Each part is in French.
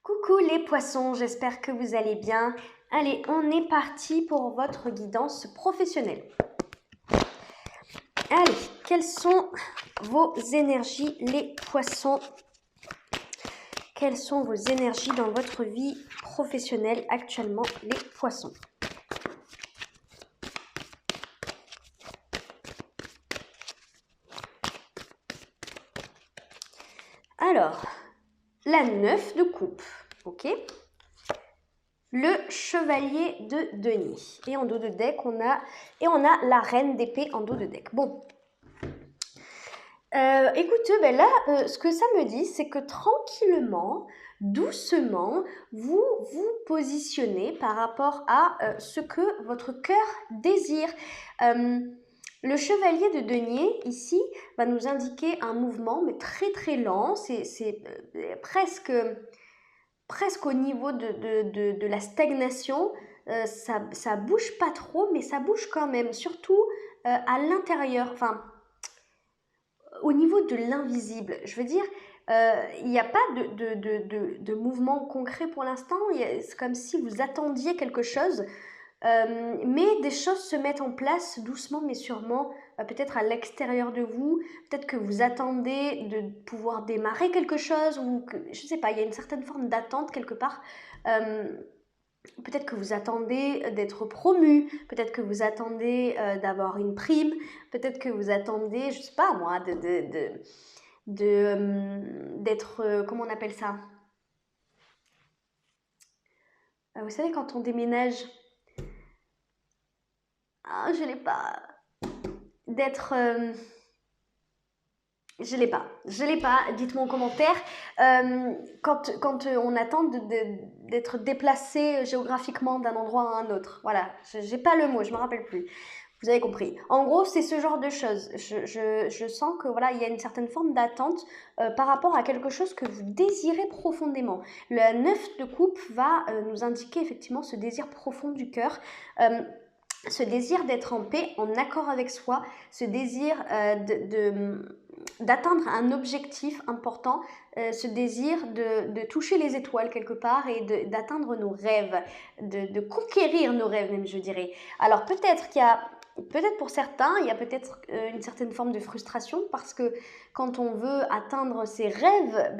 Coucou les poissons, j'espère que vous allez bien. Allez, on est parti pour votre guidance professionnelle. Allez, quelles sont vos énergies les poissons? Quelles sont vos énergies dans votre vie professionnelle actuellement les poissons? Alors, la 9 de coupe, ok? Le chevalier de denier. Et en dos de deck, on a la reine d'épée en dos de deck. Bon. Écoutez, ben là, ce que ça me dit, c'est que tranquillement, doucement, vous vous positionnez par rapport à ce que votre cœur désire. Le chevalier de denier, ici, va nous indiquer un mouvement, mais très très lent. C'est presque au niveau de la stagnation. Ça bouge pas trop, mais ça bouge quand même, surtout à l'intérieur, enfin, au niveau de l'invisible. Je veux dire, il n'y a pas de mouvement concret pour l'instant. C'est comme si vous attendiez quelque chose. Mais des choses se mettent en place doucement mais sûrement, peut-être à l'extérieur de vous, peut-être que vous attendez de pouvoir démarrer quelque chose, ou que, je ne sais pas, il y a une certaine forme d'attente quelque part. Peut-être que vous attendez d'être promu, peut-être que vous attendez d'avoir une prime, peut-être que vous attendez, je ne sais pas moi, d'être, comment on appelle ça? Vous savez, quand on déménage, ah, je l'ai pas. D'être. Je l'ai pas. Dites-moi en commentaire. Quand on attend d'être déplacé géographiquement d'un endroit à un autre. Voilà. J'ai pas le mot, je me rappelle plus. Vous avez compris. En gros, c'est ce genre de choses. Je sens que voilà, il y a une certaine forme d'attente par rapport à quelque chose que vous désirez profondément. Le 9 de coupe va nous indiquer effectivement ce désir profond du cœur. Ce désir d'être en paix, en accord avec soi, ce désir d'atteindre un objectif important, ce désir de toucher les étoiles quelque part et d'atteindre nos rêves, de conquérir nos rêves même, je dirais. Alors peut-être pour certains, il y a peut-être une certaine forme de frustration parce que quand on veut atteindre ses rêves,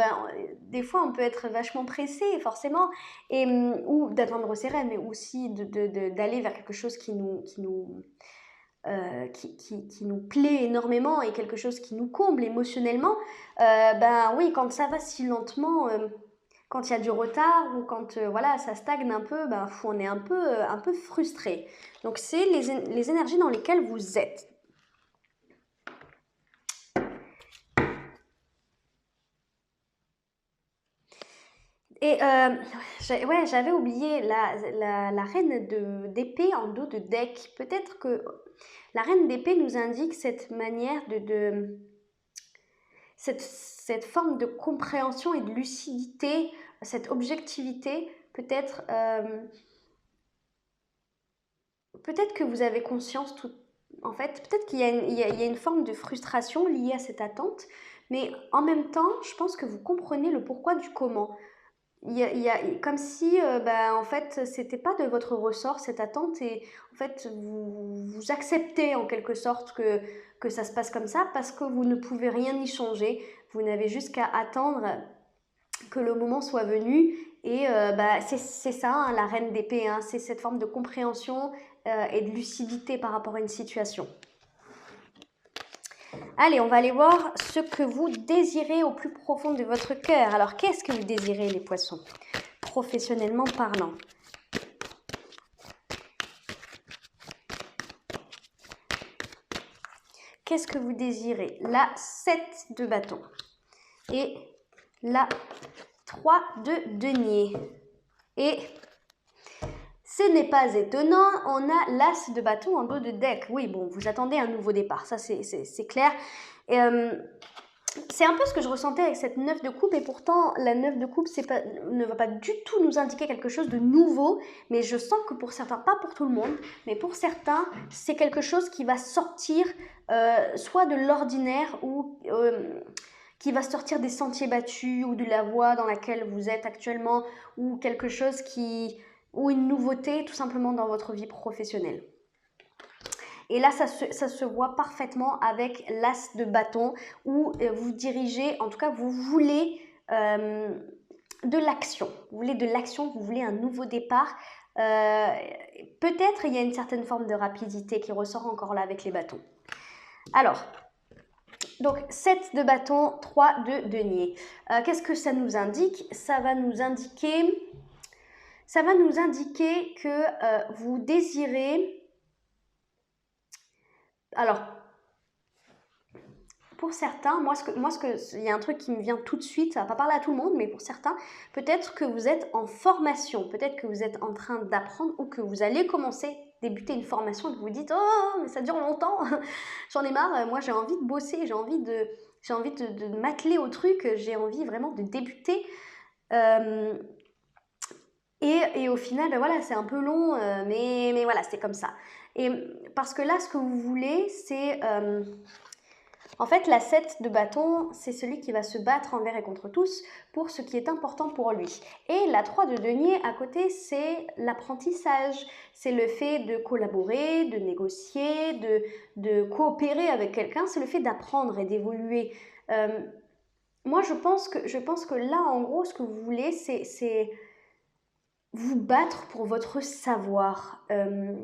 des fois on peut être vachement pressé forcément, ou d'atteindre ses rêves, mais aussi d'aller vers quelque chose qui nous plaît énormément et quelque chose qui nous comble émotionnellement. Oui, quand ça va si lentement, quand il y a du retard ou quand voilà, ça stagne un peu, on est un peu frustré. Donc c'est les énergies dans lesquelles vous êtes. Et j'avais oublié la reine d'épée en dos de deck. Peut-être que la reine d'épée nous indique cette manière cette forme de compréhension et de lucidité, cette objectivité. Peut-être que vous avez conscience en fait, peut-être qu'il y a une forme de frustration liée à cette attente, mais en même temps, je pense que vous comprenez le pourquoi du comment. Il y a comme si, en fait, c'était pas de votre ressort cette attente, et en fait, vous acceptez en quelque sorte que ça se passe comme ça parce que vous ne pouvez rien y changer. Vous n'avez juste qu'à attendre que le moment soit venu, et c'est ça, hein, la reine d'épée, hein, c'est cette forme de compréhension et de lucidité par rapport à une situation. Allez, on va aller voir ce que vous désirez au plus profond de votre cœur. Alors, qu'est-ce que vous désirez, les poissons, professionnellement parlant? Qu'est-ce que vous désirez? La 7 de bâton et la 3 de denier. Et ce n'est pas étonnant, on a l'as de bâton en dos de deck. Oui, bon, vous attendez un nouveau départ, ça c'est clair. Et, c'est un peu ce que je ressentais avec cette 9 de coupe, et pourtant la 9 de coupe ne va pas du tout nous indiquer quelque chose de nouveau, mais je sens que pour certains, pas pour tout le monde, mais pour certains, c'est quelque chose qui va sortir soit de l'ordinaire ou qui va sortir des sentiers battus ou de la voie dans laquelle vous êtes actuellement, ou quelque chose ou une nouveauté tout simplement dans votre vie professionnelle. Et là, ça se voit parfaitement avec l'as de bâton où vous dirigez, en tout cas, vous voulez de l'action. Vous voulez de l'action, vous voulez un nouveau départ. Peut-être il y a une certaine forme de rapidité qui ressort encore là avec les bâtons. Alors, donc 7 de bâton, 3 de denier. Qu'est-ce que ça nous indique? Ça va nous indiquer que vous désirez... Alors, pour certains, il y a un truc qui me vient tout de suite, ça va pas parler à tout le monde, mais pour certains, peut-être que vous êtes en formation, peut-être que vous êtes en train d'apprendre ou que vous allez débuter une formation et que vous vous dites « Oh, mais ça dure longtemps, j'en ai marre, moi j'ai envie de bosser, j'ai envie de m'atteler au truc, j'ai envie vraiment de débuter. Et au final, voilà, c'est un peu long, mais voilà, c'est comme ça. Et parce que là, ce que vous voulez, c'est... en fait, la 7 de bâton, c'est celui qui va se battre envers et contre tous pour ce qui est important pour lui. Et la 3 de denier, à côté, c'est l'apprentissage. C'est le fait de collaborer, de négocier, de coopérer avec quelqu'un. C'est le fait d'apprendre et d'évoluer. Moi, je pense que là, en gros, ce que vous voulez, c'est vous battre pour votre savoir.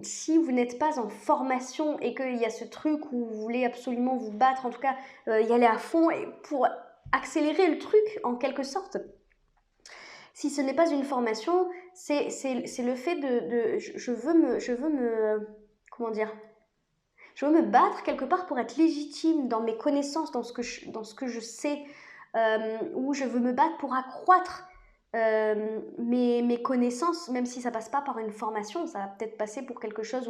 Si vous n'êtes pas en formation et qu'il y a ce truc où vous voulez absolument vous battre, en tout cas y aller à fond et pour accélérer le truc en quelque sorte, si ce n'est pas une formation, c'est le fait je veux me comment dire, je veux me battre quelque part pour être légitime dans mes connaissances, dans ce que je sais, ou je veux me battre pour accroître mes connaissances, même si ça passe pas par une formation, ça va peut-être passer pour quelque chose,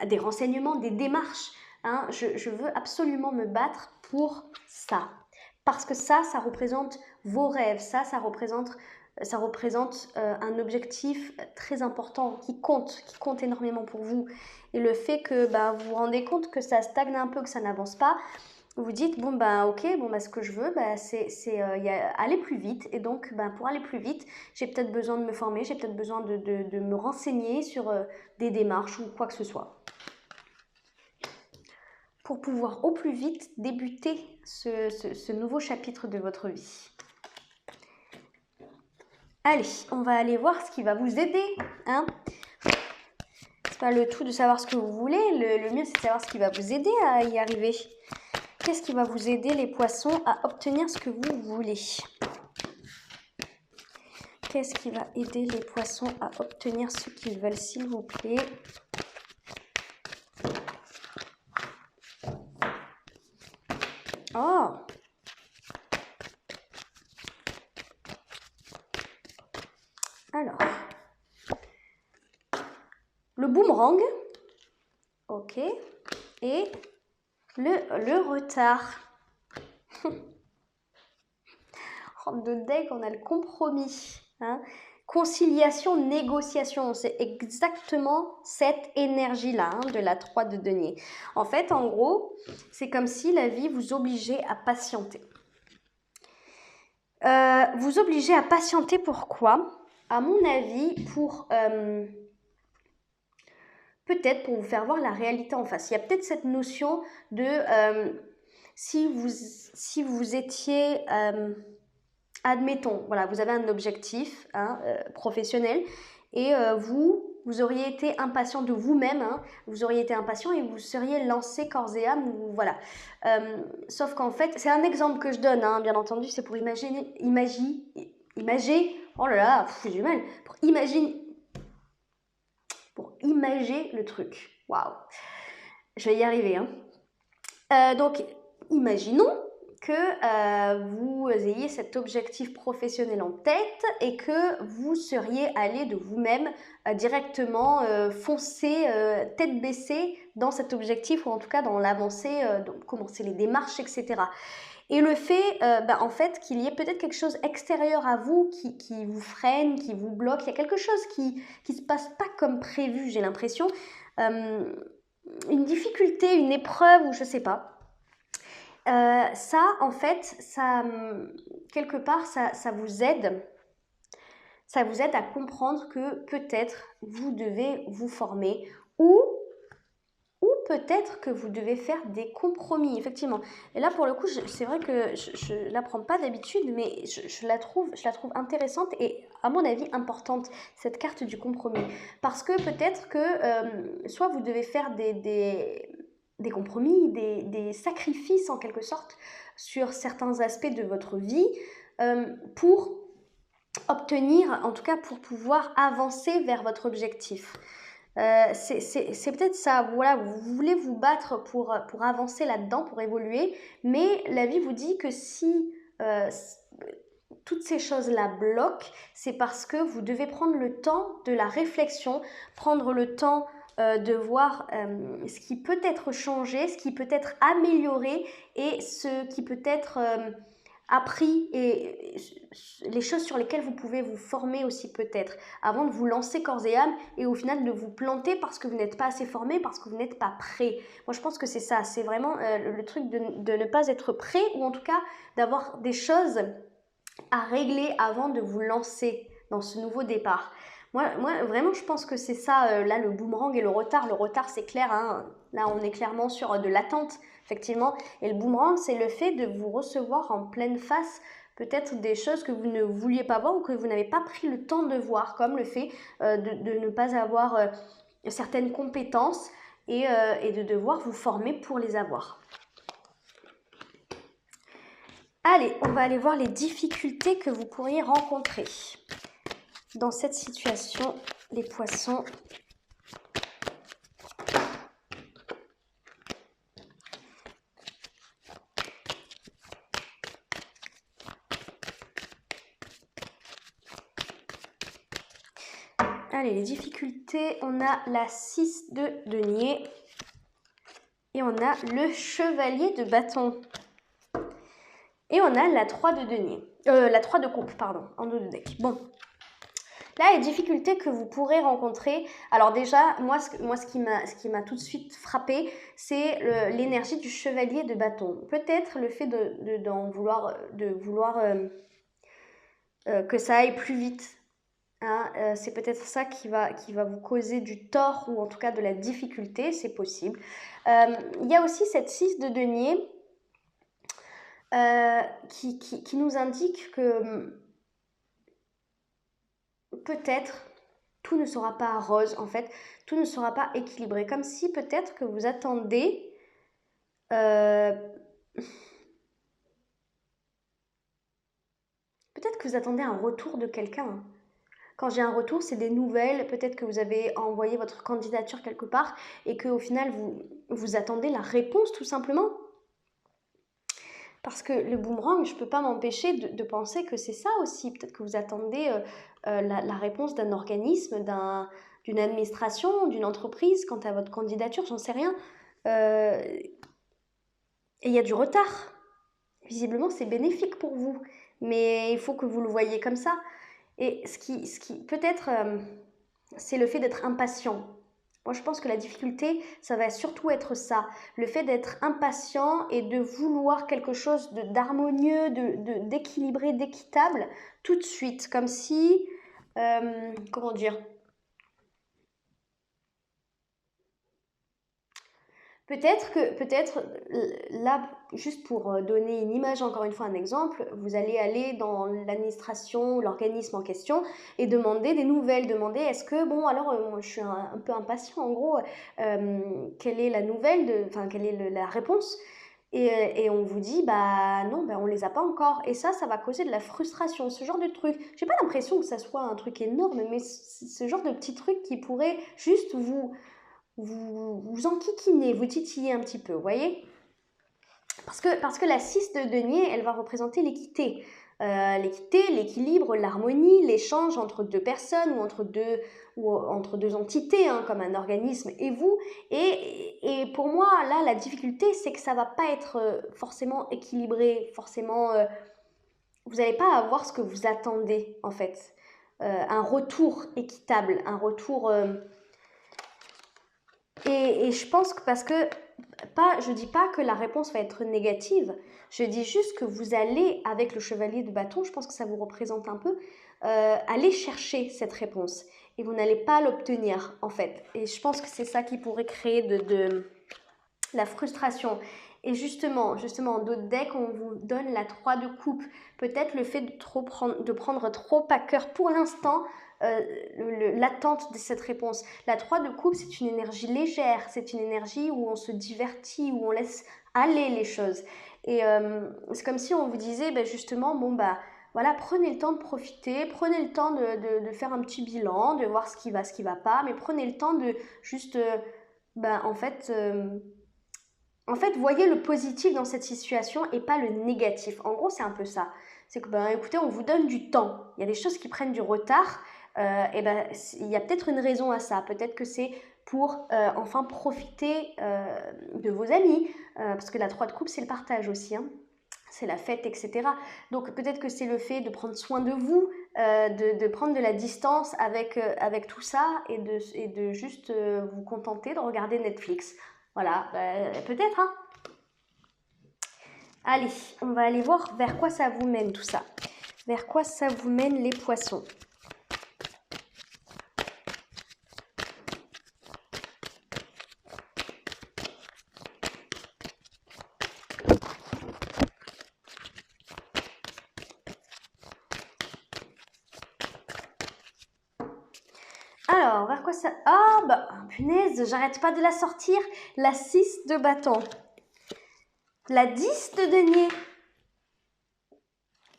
des renseignements, des démarches. Hein. Je veux absolument me battre pour ça. Parce que ça représente vos rêves, ça représente un objectif très important qui compte énormément pour vous. Et le fait que vous vous rendez compte que ça stagne un peu, que ça n'avance pas, vous dites ce que je veux c'est aller plus vite, et donc pour aller plus vite j'ai peut-être besoin de me former, j'ai peut-être besoin de me renseigner sur des démarches ou quoi que ce soit pour pouvoir au plus vite débuter ce nouveau chapitre de votre vie. Allez, on va aller voir ce qui va vous aider, hein. C'est pas le tout de savoir ce que vous voulez, le mieux c'est de savoir ce qui va vous aider à y arriver. Qu'est-ce qui va vous aider, les poissons, à obtenir ce que vous voulez? Qu'est-ce qui va aider les poissons à obtenir ce qu'ils veulent, s'il vous plaît? Oh! Alors, le boomerang, ok, et le retard. De deck, on a le compromis. Hein. Conciliation, négociation, c'est exactement cette énergie-là, hein, de la 3 de denier. En fait, en gros, c'est comme si la vie vous obligeait à patienter. Vous obligez à patienter, pourquoi? À mon avis, peut-être pour vous faire voir la réalité en face. Il y a peut-être cette notion de si vous étiez... admettons, voilà, vous avez un objectif professionnel et vous auriez été impatient de vous-même, hein, vous auriez été impatient et vous seriez lancé corps et âme, voilà. Sauf qu'en fait, c'est un exemple que je donne, hein, bien entendu, c'est pour imaginer, oh là là, j'ai du mal, pour imager le truc. Waouh, je vais y arriver. Hein. Donc, imaginons que vous ayez cet objectif professionnel en tête et que vous seriez allé de vous-même directement foncer tête baissée dans cet objectif, ou en tout cas dans l'avancée, donc commencer les démarches, etc. Et le fait en fait qu'il y ait peut-être quelque chose extérieur à vous qui vous freine, qui vous bloque, il y a quelque chose qui se passe pas comme prévu, j'ai l'impression, une difficulté, une épreuve, ou je sais pas. Ça, en fait, ça, quelque part, ça vous aide. Ça vous aide à comprendre que peut-être vous devez vous former ou peut-être que vous devez faire des compromis, effectivement. Et là, pour le coup, c'est vrai que je ne la prends pas d'habitude, mais je la trouve intéressante et, à mon avis, importante, cette carte du compromis. Parce que peut-être que soit vous devez faire des compromis, des sacrifices en quelque sorte sur certains aspects de votre vie pour obtenir, en tout cas pour pouvoir avancer vers votre objectif. C'est peut-être ça, voilà, vous voulez vous battre pour avancer là-dedans, pour évoluer, mais la vie vous dit que si toutes ces choses-là bloquent, c'est parce que vous devez prendre le temps de la réflexion, prendre le temps de voir ce qui peut être changé, ce qui peut être amélioré et ce qui peut être appris et les choses sur lesquelles vous pouvez vous former aussi peut-être avant de vous lancer corps et âme et au final de vous planter parce que vous n'êtes pas assez formé, parce que vous n'êtes pas prêt. Moi je pense que c'est ça, c'est vraiment le truc de ne pas être prêt ou en tout cas d'avoir des choses à régler avant de vous lancer dans ce nouveau départ. Moi vraiment, je pense que c'est ça, là, le boomerang et le retard. Le retard, c'est clair, hein. Là, on est clairement sur de l'attente, effectivement. Et le boomerang, c'est le fait de vous recevoir en pleine face peut-être des choses que vous ne vouliez pas voir ou que vous n'avez pas pris le temps de voir, comme le fait de ne pas avoir certaines compétences et de devoir vous former pour les avoir. Allez, on va aller voir les difficultés que vous pourriez rencontrer dans cette situation, les poissons. Allez, les difficultés, on a la 6 de denier et on a le chevalier de bâton. Et on a la 3 de denier. La 3 de coupe, pardon, en dos de deck. Bon. Là, les difficultés que vous pourrez rencontrer, alors déjà, moi ce qui m'a tout de suite frappé, c'est l'énergie du chevalier de bâton. Peut-être le fait de vouloir que ça aille plus vite. Hein, c'est peut-être ça qui va vous causer du tort ou en tout cas de la difficulté, c'est possible. Il y a aussi cette 6 de denier qui nous indique que peut-être tout ne sera pas rose, en fait, tout ne sera pas équilibré, comme si peut-être que vous attendez peut-être que vous attendez un retour de quelqu'un. Quand j'ai un retour, c'est des nouvelles, peut-être que vous avez envoyé votre candidature quelque part et qu'au final, vous attendez la réponse tout simplement. Parce que le boomerang, je ne peux pas m'empêcher de penser que c'est ça aussi. Peut-être que vous attendez la réponse d'un organisme, d'une administration, d'une entreprise quant à votre candidature, j'en sais rien. Et il y a du retard. Visiblement, c'est bénéfique pour vous. Mais il faut que vous le voyez comme ça. Et ce qui peut-être, c'est le fait d'être impatient. Moi, je pense que la difficulté, ça va surtout être ça. Le fait d'être impatient et de vouloir quelque chose d'harmonieux, d'équilibré, d'équitable, tout de suite. Comme si, comment dire, peut-être, là, juste pour donner une image, encore une fois un exemple, vous allez aller dans l'administration, l'organisme en question et demander des nouvelles, demander est-ce que, bon, alors moi je suis un peu impatient en gros, quelle est la nouvelle, enfin quelle est la réponse et on vous dit bah non, bah, on les a pas encore et ça va causer de la frustration, ce genre de truc. J'ai pas l'impression que ça soit un truc énorme, mais ce genre de petit truc qui pourrait juste vous enquiquinez, vous titillez un petit peu, vous voyez? Parce que la 6 de denier, elle va représenter l'équité. L'équité, l'équilibre, l'harmonie, l'échange entre deux personnes ou entre deux entités, hein, comme un organisme et vous. Et pour moi, là, la difficulté, c'est que ça va pas être forcément équilibré, forcément... vous n'allez pas avoir ce que vous attendez, en fait. Un retour équitable, un retour... Et je pense que parce que je dis pas que la réponse va être négative, je dis juste que vous allez, avec le chevalier de bâton, je pense que ça vous représente un peu, aller chercher cette réponse. Et vous n'allez pas l'obtenir, en fait. Et je pense que c'est ça qui pourrait créer de la frustration. Et justement, en d'autres decks, on vous donne la 3 de coupe. Peut-être le fait de prendre trop à cœur pour l'instant l'attente de cette réponse. La 3 de coupe, c'est une énergie légère, c'est une énergie où on se divertit, où on laisse aller les choses. Et c'est comme si on vous disait, ben justement, bon bah voilà, prenez le temps de profiter, prenez le temps de faire un petit bilan, de voir ce qui va pas, mais prenez le temps de juste, en fait, voyez le positif dans cette situation et pas le négatif. En gros, c'est un peu ça. C'est que, ben, écoutez, on vous donne du temps. Il y a des choses qui prennent du retard. Et ben, il y a peut-être une raison à ça. Peut-être que c'est pour enfin profiter de vos amis. Parce que la 3 de coupe, c'est le partage aussi. Hein. C'est la fête, etc. Donc peut-être que c'est le fait de prendre soin de vous, de prendre de la distance avec tout ça et de juste vous contenter de regarder Netflix. Voilà, peut-être, hein. Allez, on va aller voir vers quoi ça vous mène tout ça. Vers quoi ça vous mène les poissons. Alors, vers quoi ça... Ah, bah, punaise, j'arrête pas de la sortir. La 6 de bâton. La 10 de denier.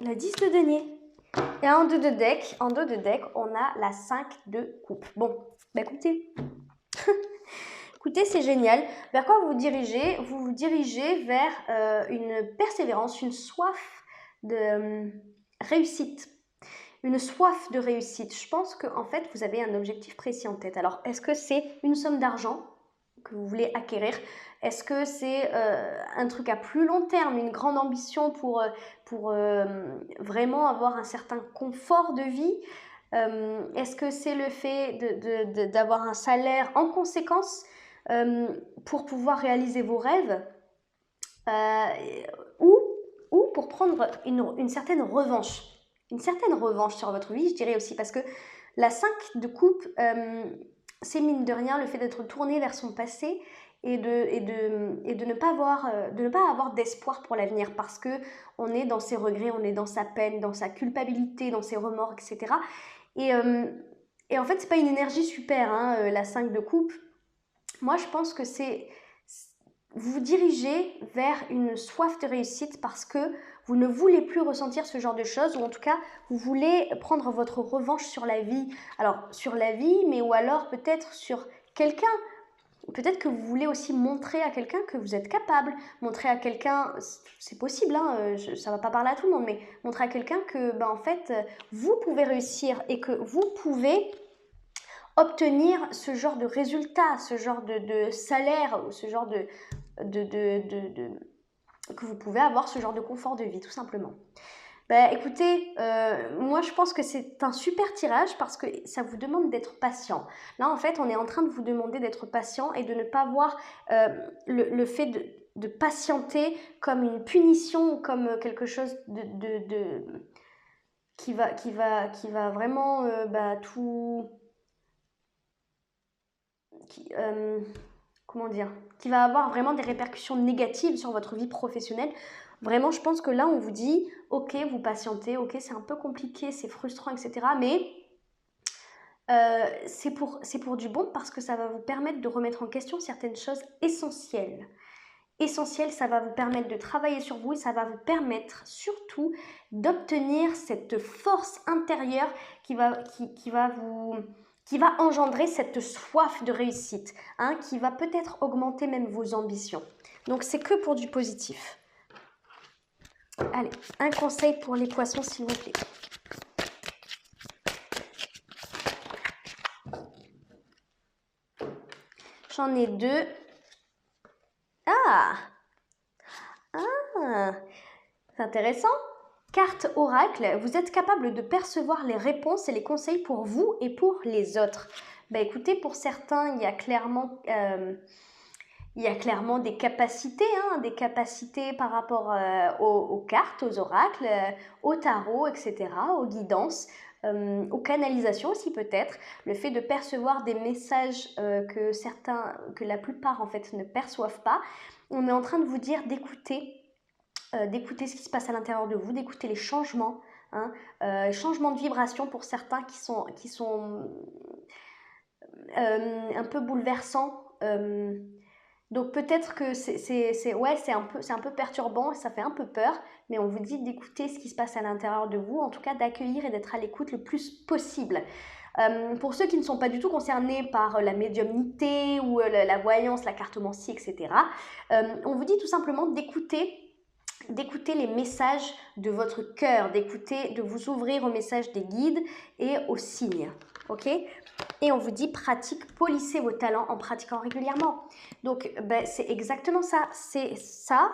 La 10 de denier. Et en dos de deck, on a la 5 de coupe. Bon, bah écoutez. Écoutez, c'est génial. Vers quoi vous vous dirigez? Vous vous dirigez vers une persévérance, une soif de réussite. Une soif de réussite. Je pense qu'en fait, vous avez un objectif précis en tête. Alors, est-ce que c'est une somme d'argent que vous voulez acquérir? Est-ce que c'est un truc à plus long terme, une grande ambition pour vraiment avoir un certain confort de vie? Est-ce que c'est le fait d'avoir un salaire en conséquence pour pouvoir réaliser vos rêves? Ou pour prendre une certaine revanche? Une certaine revanche sur votre vie, je dirais aussi, parce que la 5 de coupe, c'est mine de rien le fait d'être tourné vers son passé et de ne pas avoir d'espoir pour l'avenir, parce que on est dans ses regrets, on est dans sa peine, dans sa culpabilité, dans ses remords, etc. Et en fait, c'est pas une énergie super, hein, la 5 de coupe. Moi, je pense que vous vous dirigez vers une soif de réussite parce que vous ne voulez plus ressentir ce genre de choses, ou en tout cas, vous voulez prendre votre revanche sur la vie. Alors, sur la vie, mais ou alors peut-être sur quelqu'un. Peut-être que vous voulez aussi montrer à quelqu'un que vous êtes capable. Montrer à quelqu'un, c'est possible, hein, ça ne va pas parler à tout le monde, mais montrer à quelqu'un que, en fait, vous pouvez réussir et que vous pouvez obtenir ce genre de résultat, ce genre de salaire, ce genre que vous pouvez avoir ce genre de confort de vie, tout simplement. Écoutez, moi je pense que c'est un super tirage parce que ça vous demande d'être patient. Là, en fait, on est en train de vous demander d'être patient et de ne pas voir le fait de patienter comme une punition ou comme quelque chose qui va vraiment tout... comment dire, qui va avoir vraiment des répercussions négatives sur votre vie professionnelle. Vraiment, je pense que là, on vous dit, ok, vous patientez, ok, c'est un peu compliqué, c'est frustrant, etc. Mais c'est pour du bon, parce que ça va vous permettre de remettre en question certaines choses essentielles. Essentielles, ça va vous permettre de travailler sur vous et ça va vous permettre surtout d'obtenir cette force intérieure qui va engendrer cette soif de réussite, hein, qui va peut-être augmenter même vos ambitions. Donc, c'est que pour du positif. Allez, un conseil pour les poissons, s'il vous plaît. J'en ai 2. Ah, c'est intéressant. Carte oracle, vous êtes capable de percevoir les réponses et les conseils pour vous et pour les autres. Écoutez, pour certains, il y a clairement Il y a clairement des capacités par rapport aux cartes, aux oracles, au tarot, etc., aux guidances, aux canalisations aussi peut-être. Le fait de percevoir des messages que la plupart en fait ne perçoivent pas. On est en train de vous dire d'écouter ce qui se passe à l'intérieur de vous, d'écouter les changements, hein, changements de vibration pour certains qui sont un peu bouleversants. Donc peut-être que c'est un peu perturbant, ça fait un peu peur, mais on vous dit d'écouter ce qui se passe à l'intérieur de vous, en tout cas d'accueillir et d'être à l'écoute le plus possible. Pour ceux qui ne sont pas du tout concernés par la médiumnité ou la voyance, la cartomancie, etc., on vous dit tout simplement d'écouter les messages de votre cœur, de vous ouvrir aux messages des guides et aux signes. Ok ? Et on vous dit polissez vos talents en pratiquant régulièrement. Donc, c'est exactement ça. C'est ça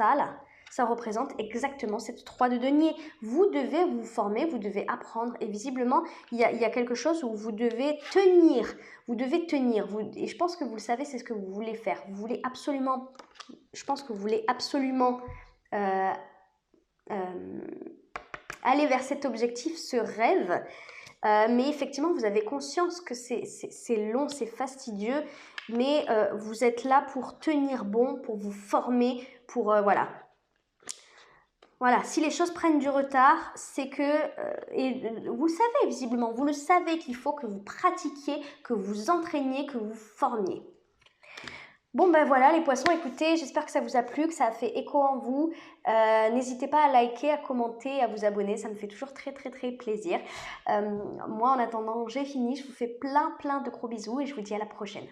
là. Ça représente exactement cette 3 de denier. Vous devez vous former, vous devez apprendre. Et visiblement, il y a quelque chose où vous devez tenir. Vous devez tenir. Et je pense que vous le savez, c'est ce que vous voulez faire. Vous voulez absolument... Je pense que vous voulez absolument... aller vers cet objectif, ce rêve. Mais effectivement, vous avez conscience que c'est long, c'est fastidieux, mais vous êtes là pour tenir bon, pour vous former, pour voilà. Voilà, si les choses prennent du retard, c'est que, et vous le savez visiblement, vous le savez qu'il faut que vous pratiquiez, que vous entraîniez, que vous formiez. Bon ben voilà les poissons, écoutez, j'espère que ça vous a plu, que ça a fait écho en vous. N'hésitez pas à liker, à commenter, à vous abonner, ça me fait toujours très très très plaisir. Moi en attendant, j'ai fini, je vous fais plein de gros bisous et je vous dis à la prochaine.